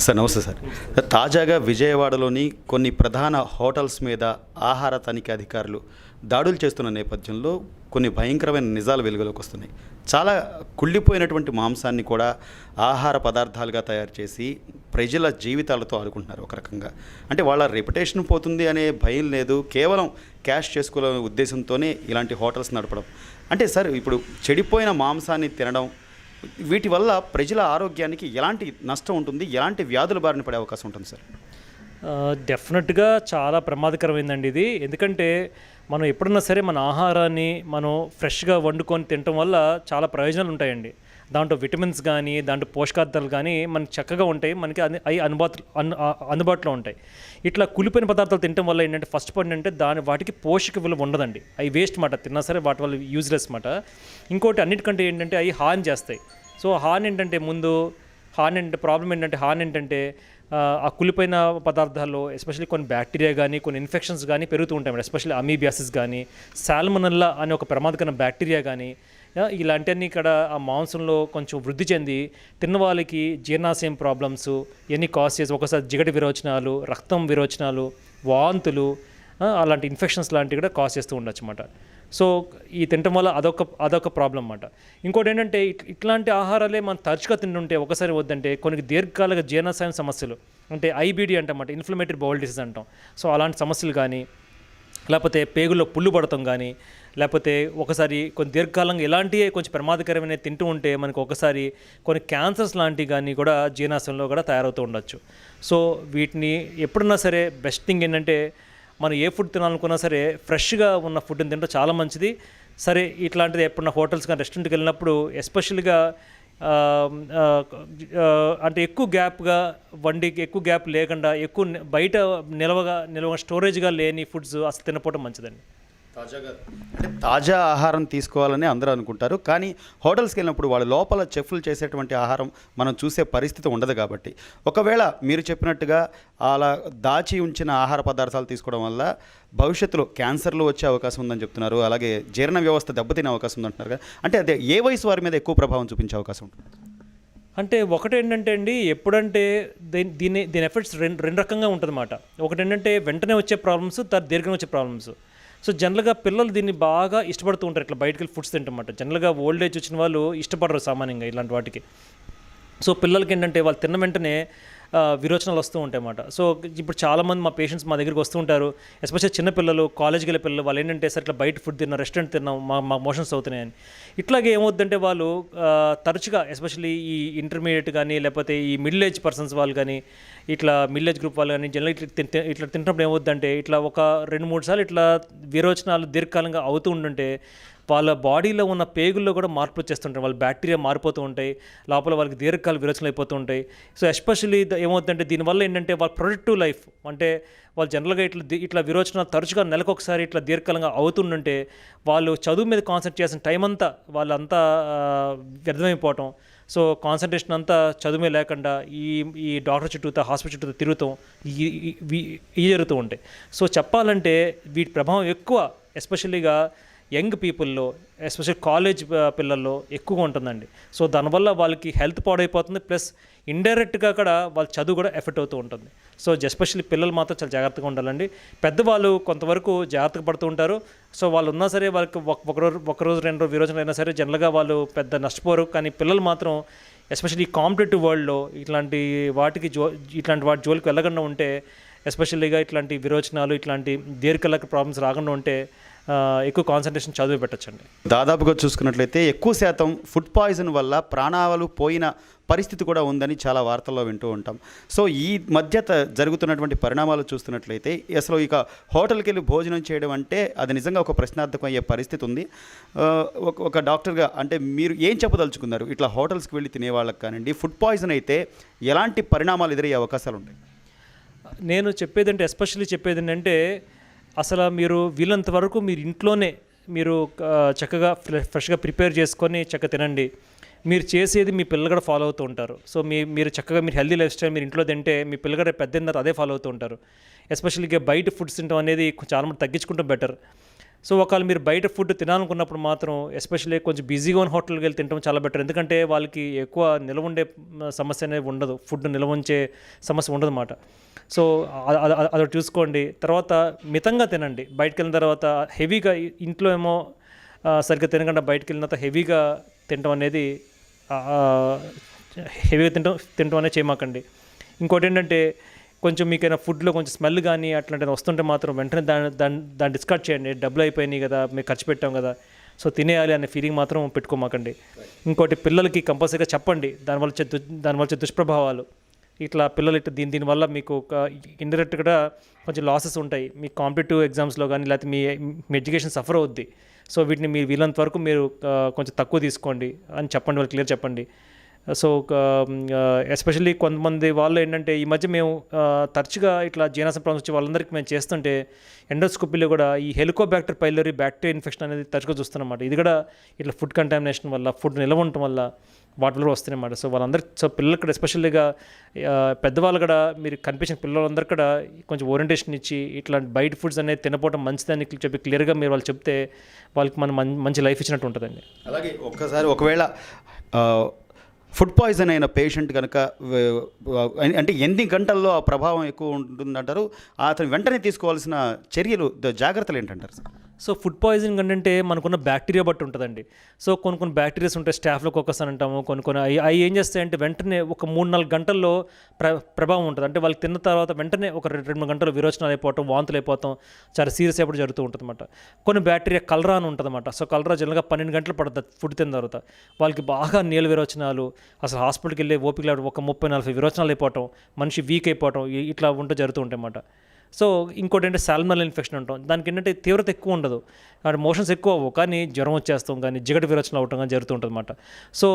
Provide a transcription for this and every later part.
Sir నమస్తే sir. తాజాగా విజయవాడలోని కొన్ని ప్రధాన హోటల్స్ మీద ఆహార తనిఖీ అధికారులు దాడులు చేస్తున్న నేపథ్యంలో కొన్ని భయంకరమైన నిజాలు వెలుగులోకి వస్తున్నాయి. చాలా కుళ్ళిపోయినటువంటి మాంసాన్ని కూడా ఆహార పదార్థాలుగా తయారు చేసి ప్రజల జీవితాలతో ఆడుకుంటున్నారు ఒక రకంగా. అంటే వాళ్ళ రెప్యుటేషన్ పోతుంది అనే భయం లేదు, కేవలం క్యాష్ చేసుకోవాలనే ఉద్దేశంతోనే ఇలాంటి హోటల్స్ నడపడం. అంటే సార్, ఇప్పుడు చెడిపోయిన మాంసాన్ని తినడం వీటి వల్ల ప్రజల ఆరోగ్యానికి ఎలాంటి నష్టం ఉంటుంది, ఎలాంటి వ్యాధుల బారిన పడే అవకాశం ఉంటుంది సార్? డెఫినెట్గా చాలా ప్రమాదకరమైందండి ఇది. ఎందుకంటే మనం ఎప్పుడన్నా సరే మన ఆహారాన్ని మనం ఫ్రెష్గా వండుకొని తినటం వల్ల చాలా ప్రయోజనాలు ఉంటాయండి. దాంట్లో విటమిన్స్ కానీ దాంట్లో పోషకార్థాలు కానీ మనకి చక్కగా ఉంటాయి, మనకి అవి అందుబాటులో ఉంటాయి. ఇట్లా కులిపోయిన పదార్థాలు తినడం వల్ల ఏంటంటే ఫస్ట్ పాయింట్ అంటే వాటికి పోషక విలువ ఉండదండి. అవి వేస్ట్ మాట, తిన్నా సరే వాటి వల్ల యూజ్లెస్ మాట. ఇంకోటి అన్నిటికంటే ఏంటంటే అవి హాని చేస్తాయి. సో హాని ఏంటంటే ప్రాబ్లం ఏంటంటే ఆ కులిపోయిన పదార్థాల్లో ఎస్పెషల్లీ కొన్ని బ్యాక్టీరియా కానీ కొన్ని ఇన్ఫెక్షన్స్ కానీ పెరుగుతూ ఉంటాయి. ఎస్పెషల్లీ అమీబియాసిస్ కానీ సాల్మొనెల్లా అనే ఒక ప్రమాదకరమైన బ్యాక్టీరియా కానీ ఇలాంటివన్నీ ఇక్కడ ఆ మాంసంలో కొంచెం వృద్ధి చెంది తిన్న వాళ్ళకి జీర్ణాశయం ప్రాబ్లమ్స్ ఇవన్నీ కాజ్ చేసి ఒకసారి జిగటి విరోచనాలు, రక్తం విరోచనాలు, వాంతులు, అలాంటి ఇన్ఫెక్షన్స్ లాంటివి కూడా కాజ్ చేస్తూ ఉండొచ్చు అన్నమాట. సో ఈ తినటం వల్ల అదొక ప్రాబ్లం అన్నమాట. ఇంకోటి ఏంటంటే ఇట్లాంటి ఆహారాలే మనం తరచుగా తింటుంటే ఒకసారి వద్దంటే కొన్ని దీర్ఘకాలిక జీర్ణాశయం సమస్యలు అంటే ఐబీడీ అంటామాట, ఇన్ఫ్లమేటరీ బౌల్ డిసీజ్ అంటాం. సో అలాంటి సమస్యలు కానీ లేకపోతే పేగుల్లో పుళ్ళు పడటం కానీ లేకపోతే ఒకసారి కొన్ని దీర్ఘకాలంగా ఇలాంటివి కొంచెం ప్రమాదకరమైన తింటూ ఉంటే మనకు ఒకసారి కొన్ని క్యాన్సర్స్ లాంటివి కానీ కూడా జీర్ణాశయంలో కూడా తయారవుతూ ఉండొచ్చు. సో వీటిని ఎప్పుడన్నా సరే బెస్ట్ థింగ్ ఏంటంటే మనం ఏ ఫుడ్ తినాలనుకున్నా సరే ఫ్రెష్గా ఉన్న ఫుడ్ని తింటే చాలా మంచిది. సరే ఇట్లాంటిది ఎప్పుడన్నా హోటల్స్ కానీ రెస్టారెంట్కి వెళ్ళినప్పుడు ఎస్పెషల్గా అంటే ఎక్కువ గ్యాప్గా వండికి ఎక్కువ గ్యాప్ లేకుండా ఎక్కువ బయట నిల్వ స్టోరేజ్గా లేని ఫుడ్స్ అసలు తినపోవడం మంచిదండి. తాజా ఆహారం తీసుకోవాలని అందరూ అనుకుంటారు, కానీ హోటల్స్కి వెళ్ళినప్పుడు వాళ్ళ లోపల చెఫ్లు చేసేటువంటి ఆహారం మనం చూసే పరిస్థితి ఉండదు. కాబట్టి ఒకవేళ మీరు చెప్పినట్టుగా అలా దాచి ఉంచిన ఆహార పదార్థాలు తీసుకోవడం వల్ల భవిష్యత్తులో క్యాన్సర్లు వచ్చే అవకాశం ఉందని చెప్తున్నారు, అలాగే జీర్ణ వ్యవస్థ దెబ్బతినే అవకాశం ఉందంటున్నారు కదా. అంటే అదే ఏ వయసు వారి మీద ఎక్కువ ప్రభావం చూపించే అవకాశం ఉంటుంది? అంటే ఒకటేంటంటే అండి, ఎప్పుడంటే దీని ఎఫెక్ట్స్ రెండు రకంగా ఉంటుందన్నమాట. ఒకటేంటంటే వెంటనే వచ్చే ప్రాబ్లమ్స్, తర్వాత దీర్ఘంగా వచ్చే ప్రాబ్లమ్స్. సో జనరల్గా పిల్లలు దీన్ని బాగా ఇష్టపడుతూ ఉంటారు, ఇట్లా బయటకు వెళ్ళి ఫుడ్స్ తింటామాట. జనరల్గా ఓల్డ్ ఏజ్ వచ్చిన వాళ్ళు ఇష్టపడరు సామాన్యంగా ఇలాంటి వాటికి. సో పిల్లలకి ఏంటంటే వాళ్ళు తిన్న వెంటనే విరోచనాలు వస్తూ ఉంటాయి అన్నమాట. సో ఇప్పుడు చాలామంది మా పేషెంట్స్ మా దగ్గరికి వస్తూ ఉంటారు, ఎస్పెషల్లీ చిన్నపిల్లలు, కాలేజ్కి వెళ్ళే పిల్లలు. వాళ్ళు ఏంటంటే సార్ ఇట్లా బయట ఫుడ్ తిన్నాం, రెస్టారెంట్ తిన్నాం, మా మోషన్స్ అవుతున్నాయని. ఇట్లాగే ఏమవుతుందంటే వాళ్ళు తరచుగా ఎస్పెషల్లీ ఈ ఇంటర్మీడియట్ కానీ లేకపోతే ఈ మిడిల్ ఏజ్ పర్సన్స్ వాళ్ళు కానీ ఇట్లా మిడిల్ ఏజ్ గ్రూప్ వాళ్ళు కానీ జనరల్ ఇట్లా తింటున్నప్పుడు ఏమవుతుందంటే ఇట్లా ఒక 2-3 సార్లు ఇట్లా విరోచనాలు దీర్ఘకాలంగా అవుతూ ఉంటుంటే వాళ్ళ బాడీలో ఉన్న పేగుల్లో కూడా మార్పులు వచ్చేస్తుంటాయి. వాళ్ళ బ్యాక్టీరియా మారిపోతూ ఉంటాయి, లోపల వాళ్ళకి దీర్ఘకాల విరోచనలు అయిపోతూ ఉంటాయి. సో ఎస్పెషల్లీ ఏమవుతుందంటే దీనివల్ల ఏంటంటే వాళ్ళ ప్రొడక్టివ్ లైఫ్ అంటే వాళ్ళు జనరల్గా ఇట్లా విరోచనాలు తరచుగా నెలకొకసారి ఇట్లా దీర్ఘకాలంగా అవుతుంటే వాళ్ళు చదువు మీద కాన్సన్ట్రేట్ చేసిన టైం అంతా వాళ్ళంతా వ్యర్థమైపోవటం. సో కాన్సన్ట్రేషన్ అంతా చదువుమే లేకుండా ఈ డాక్టర్ చుట్టూతో హాస్పిటల్ చుట్టూ తిరుగుతాం ఇవి జరుగుతూ ఉంటాయి. సో చెప్పాలంటే వీటి ప్రభావం ఎక్కువ ఎస్పెషల్లీగా యంగ్ పీపుల్లో, ఎస్పెషల్లీ కాలేజ్ పిల్లల్లో ఎక్కువగా ఉంటుందండి. సో దానివల్ల వాళ్ళకి హెల్త్ పాడైపోతుంది, ప్లస్ ఇండైరెక్ట్గా కూడా వాళ్ళ చదువు కూడా ఎఫెక్ట్ అవుతూ ఉంటుంది. సో ఎస్పెషల్లీ పిల్లలు మాత్రం చాలా జాగ్రత్తగా ఉండాలండి. పెద్దవాళ్ళు కొంతవరకు జాగ్రత్తగా పడుతూ ఉంటారు. సో వాళ్ళు ఉన్నా సరే వాళ్ళకి ఒకరోజు 2 రోజు విరోచనలు అయినా సరే జనరల్గా వాళ్ళు పెద్ద నష్టపోరు. కానీ పిల్లలు మాత్రం ఎస్పెషల్లీ కాంపిటేటివ్ వరల్డ్లో ఇట్లాంటి వాటి జోలికి వెళ్ళకుండా ఉంటే, ఎస్పెషల్లీగా ఇట్లాంటి విరోచనాలు ఇట్లాంటి దీర్ఘకాలిక ప్రాబ్లమ్స్ రాకుండా ఉంటే ఎక్కువ కాన్సన్ట్రేషన్ చదువు పెట్టచ్చండి. దాదాపుగా చూసుకున్నట్లయితే ఎక్కువ శాతం ఫుడ్ పాయిజన్ వల్ల ప్రాణాలు పోయిన పరిస్థితి కూడా ఉందని చాలా వార్తల్లో వింటూ ఉంటాం. సో ఈ మధ్య జరుగుతున్నటువంటి పరిణామాలు చూస్తున్నట్లయితే అసలు ఇక హోటల్కి వెళ్ళి భోజనం చేయడం అంటే అది నిజంగా ఒక ప్రశ్నార్థకం అయ్యే పరిస్థితి ఉంది. ఒక డాక్టర్గా అంటే మీరు ఏం చెప్పదలుచుకున్నారు? ఇట్లా హోటల్స్కి వెళ్ళి తినేవాళ్ళకి కానివ్వండి, ఫుడ్ పాయిజన్ అయితే ఎలాంటి పరిణామాలు ఎదురయ్యే అవకాశాలు ఉంటాయి? నేను ఎస్పెషల్లీ చెప్పేది ఏంటంటే అసలు మీరు వీళ్ళంత వరకు మీరు ఇంట్లోనే మీరు చక్కగా ఫ్రెష్గా ప్రిపేర్ చేసుకొని చక్కగా తినండి. మీరు చేసేది మీ పిల్లలు కూడా ఫాలో అవుతూ ఉంటారు. సో మీరు చక్కగా మీరు హెల్దీ లైఫ్ స్టైల్ మీరు ఇంట్లో తింటే మీ పిల్లలు కూడా పెద్ద అదే ఫాలో అవుతూ ఉంటారు. ఎస్పెషల్గా బయట ఫుడ్స్ తినడం అనేది చాలామంది తగ్గించుకుంటాం బెటర్. సో ఒకవేళ మీరు బయట ఫుడ్ తినాలనుకున్నప్పుడు మాత్రం ఎస్పెషల్లీ కొంచెం బిజీగా ఉన్న హోటల్కి వెళ్ళి తినడం చాలా బెటర్. ఎందుకంటే వాళ్ళకి ఎక్కువ నిల్వ ఉండే సమస్య అనేది ఉండదు, ఫుడ్ నిల్వ ఉంచే సమస్య ఉండదు అన్నమాట. సో అది చూసుకోండి. తర్వాత మితంగా తినండి. బయటకు వెళ్ళిన తర్వాత హెవీగా ఇంట్లో ఏమో సరిగ్గా తినకుండా బయటకు వెళ్ళిన తర్వాత హెవీగా తినడం అనేది తినడం అనేది చేయమాకండి. ఇంకోటి ఏంటంటే కొంచెం మీకైనా ఫుడ్లో కొంచెం స్మెల్ కానీ అట్లాంటిది వస్తుంటే మాత్రం వెంటనే దాన్ని డిస్కార్డ్ చేయండి. డబ్బులు అయిపోయినాయి కదా, మేము ఖర్చు పెట్టాం కదా, సో తినేయాలి అనే ఫీలింగ్ మాత్రం పెట్టుకోమాకండి. ఇంకోటి పిల్లలకి కంపల్సరీగా చెప్పండి దానివల్ల వచ్చే దుష్ప్రభావాలు. ఇట్లా పిల్లలు ఇట్లా దీనివల్ల మీకు ఒక ఇండైరెక్ట్గా కొంచెం లాసెస్ ఉంటాయి. మీ కాంపిటేటివ్ ఎగ్జామ్స్లో కానీ లేకపోతే మీ ఎడ్యుకేషన్ సఫర్ అవుద్ది. సో వీటిని మీరు వీలంత వరకు మీరు కొంచెం తక్కువ తీసుకోండి అని చెప్పండి, వాళ్ళు క్లియర్ చెప్పండి. సో ఎస్పెషల్లీ కొంతమంది వాళ్ళు ఏంటంటే ఈ మధ్య మేము తరచుగా ఇట్లా జీర్ణాశయ ప్రాబ్లమ్స్ వచ్చి వాళ్ళందరికీ మేము చేస్తుంటే ఎండోస్కోపీలో కూడా ఈ హెలికోబాక్టర్ పైలరీ బ్యాక్టీరియా ఇన్ఫెక్షన్ అనేది తరచుగా చూస్తున్నమాట. ఇది కూడా ఇట్లా ఫుడ్ కంటామినేషన్ వల్ల, ఫుడ్ నిల్వ ఉండటం వల్ల వాటి వల్ల వస్తున్నాయన్నమాట. సో వాళ్ళందరికీ, సో పిల్లలు కూడా ఎస్పెషల్లీగా పెద్దవాళ్ళు కూడా మీరు కనిపించిన పిల్లలందరూ కూడా కొంచెం ఓరియంటేషన్ ఇచ్చి ఇట్లా బయట ఫుడ్స్ అనేది తినపోవడం మంచిదని చెప్పి క్లియర్గా మీరు వాళ్ళు చెప్తే వాళ్ళకి మనం మంచి లైఫ్ ఇచ్చినట్టు ఉంటుందండి. అలాగే ఒక్కసారి ఒకవేళ ఫుడ్ పాయిజన్ అయిన పేషెంట్ కనుక అంటే ఎన్ని గంటల్లో ఆ ప్రభావం ఎక్కువ ఉంటుందంటారు, అతను వెంటనే తీసుకోవాల్సిన చర్యలు, జాగ్రత్తలు ఏంటంటారు సార్? సో ఫుడ్ పాయిజనింగ్ అంటే మనకున్న బ్యాక్టీరియా బట్టి ఉంటుందండి. సో కొన్ని బ్యాక్టీరియాస్ ఉంటాయి, స్టాఫ్లోకోకస్ అని అంటాము. కొన్ని అవి ఏం చేస్తాయంటే వెంటనే ఒక 3-4 గంటల్లో ప్రభావం ఉంటుంది. అంటే వాళ్ళకి తిన్న తర్వాత వెంటనే ఒక 2-3 గంటలు విరోచనాలు అయిపోవటం, వాంతులు అయిపోవటం చాలా సీరియస్ అయిపోవడం జరుగుతూ ఉంటుంది అన్నమాట. కొన్ని బ్యాక్టీరియా కలరా అని ఉంటుంది అన్నమాట. సో కలరా జనరల్గా 12 గంటలు పడుతుంది ఫుడ్ తిన్న తర్వాత. వాళ్ళకి బాగా నీళ్ళ విరోచనాలు, అసలు హాస్పిటల్కి వెళ్ళి ఓపిక లేకపోతే ఒక 30-40 విరోచనాలు అయిపోవటం, మనిషి వీక్ అయిపోవటం, ఇట్లా ఉంటూ జరుగుతూ ఉంటాయి అన్నమాట. సో ఇంకోటి ఏంటంటే సాల్మనెల్లా ఇన్ఫెక్షన్ ఉంటాం. దానికి ఏంటంటే తీవ్రత ఎక్కువ ఉండదు, మోషన్స్ ఎక్కువ అవ్వవు, కానీ జ్వరం వచ్చేస్తాం కానీ జిగట విరోచన అవటం కానీ జరుగుతూ ఉంటుంది అన్నమాట. సో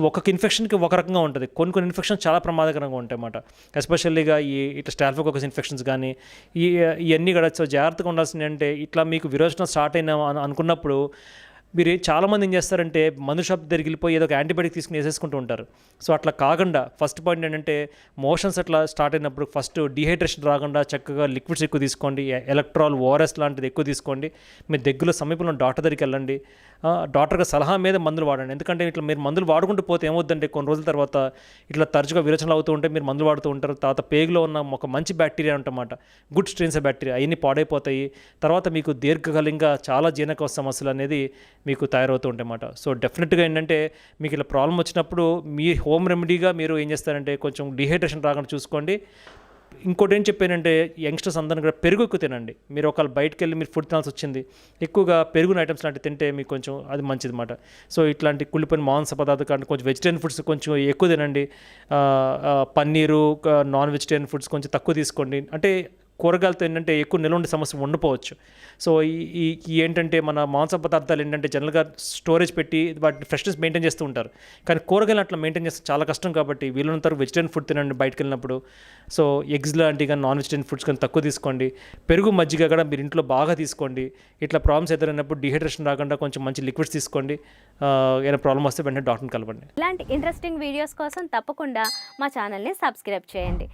ఒక్కొక్క ఇన్ఫెక్షన్కి ఒక రకంగా ఉంటుంది. కొన్ని ఇన్ఫెక్షన్స్ చాలా ప్రమాదకరంగా ఉంటాయి అన్నమాట. ఎస్పెషల్లీగా ఇట్లా స్టాఫిలోకోకస్ ఇన్ఫెక్షన్స్ కానీ ఇవన్నీ కూడా. సో జాగ్రత్తగా ఉండాల్సింది అంటే ఇట్లా మీకు విరోచన స్టార్ట్ అయినా అనుకున్నప్పుడు మీరు చాలామంది ఏం చేస్తారంటే మందు షాప్ దగ్గరికి వెళ్ళిపోయి ఏదో ఒక యాంటీబయాటిక్ తీసుకుని వేసేసుకుంటూ ఉంటారు. సో అట్లా కాకుండా ఫస్ట్ పాయింట్ ఏంటంటే మోషన్స్ అట్లా స్టార్ట్ అయినప్పుడు ఫస్ట్ డీహైడ్రేషన్ రాకుండా చక్కగా లిక్విడ్స్ ఎక్కువ తీసుకోండి, ఎలక్ట్రాల్, ఓఆర్ఎస్ లాంటిది ఎక్కువ తీసుకోండి. మీ దగ్గరలో సమీపంలో డాక్టర్ దగ్గరికి వెళ్ళండి, డాక్టర్గా సలహా మీద మందులు వాడండి. ఎందుకంటే ఇట్లా మీరు మందులు వాడుకుంటూ పోతే ఏమవుతుందంటే కొన్ని రోజుల తర్వాత ఇట్లా తరచుగా విరోచనలు అవుతూ ఉంటే మీరు మందులు వాడుతూ ఉంటారు. తర్వాత పేగులో ఉన్న ఒక మంచి బ్యాక్టీరియా ఉంటన్నమాట, గుడ్ స్ట్రెయిన్స్ ఆఫ్ బ్యాక్టీరియా, అవన్నీ పాడైపోతాయి. తర్వాత మీకు దీర్ఘకాలికంగా చాలా జీర్ణకోశ సమస్యలు అనేది మీకు తయారవుతూ ఉంటాయన్నమాట. సో డెఫినెట్గా ఏంటంటే మీకు ఇలా ప్రాబ్లం వచ్చినప్పుడు మీ హోమ్ రెమెడీగా మీరు ఏం చేస్తారంటే కొంచెం డీహైడ్రేషన్ రాకుండా చూసుకోండి. ఇంకోటి ఏం చెప్పానంటే యంగ్స్టర్స్ అందరినీ కూడా పెరుగు ఎక్కువ తినండి. మీరు ఒకవేళ బయటకు వెళ్ళి మీరు ఫుడ్ తినాల్సి వచ్చింది, ఎక్కువగా పెరుగున ఐటమ్స్ లాంటివి తింటే మీకు కొంచెం అది మంచిది అన్నమాట. సో ఇట్లాంటి కుళ్ళిపోయిన మాంస పదార్థాలు కానీ కొంచెం వెజిటేరియన్ ఫుడ్స్ కొంచెం ఎక్కువ తినండి. పన్నీరు, నాన్ వెజిటేరియన్ ఫుడ్స్ కొంచెం తక్కువ తీసుకోండి. అంటే కూరగాయలతో ఏంటంటే ఎక్కువ నిల్వ ఉండే సమస్య ఉండిపోవచ్చు. సో ఈ ఏంటంటే మన మాంస పదార్థాలు ఏంటంటే జనరల్గా స్టోరేజ్ పెట్టి వాటిని ఫ్రెష్నెస్ మెయింటైన్ చేస్తూ ఉంటారు, కానీ కూరగాయలు అట్లా మెయింటైన్ చేస్తే చాలా కష్టం. కాబట్టి వీళ్ళంతా వెజిటేరియన్ ఫుడ్ తినండి బయటకు వెళ్ళినప్పుడు. సో ఎగ్స్ లాంటివి కానీ నాన్ వెజిటేరియన్ ఫుడ్స్ కానీ తక్కువ తీసుకోండి. పెరుగు, మజ్జిగ కూడా మీరు ఇంట్లో బాగా తీసుకోండి. ఇట్లా ప్రాబ్లమ్స్ ఎదురైనప్పుడు డీహైడ్రేషన్ రాకుండా కొంచెం మంచి లిక్విడ్స్ తీసుకోండి. ఏదైనా ప్రాబ్లం వస్తే వెంటనే డాక్టర్ని కలవండి. ఇలాంటి ఇంట్రెస్టింగ్ వీడియోస్ కోసం తప్పకుండా మా ఛానల్ని సబ్స్క్రైబ్ చేయండి.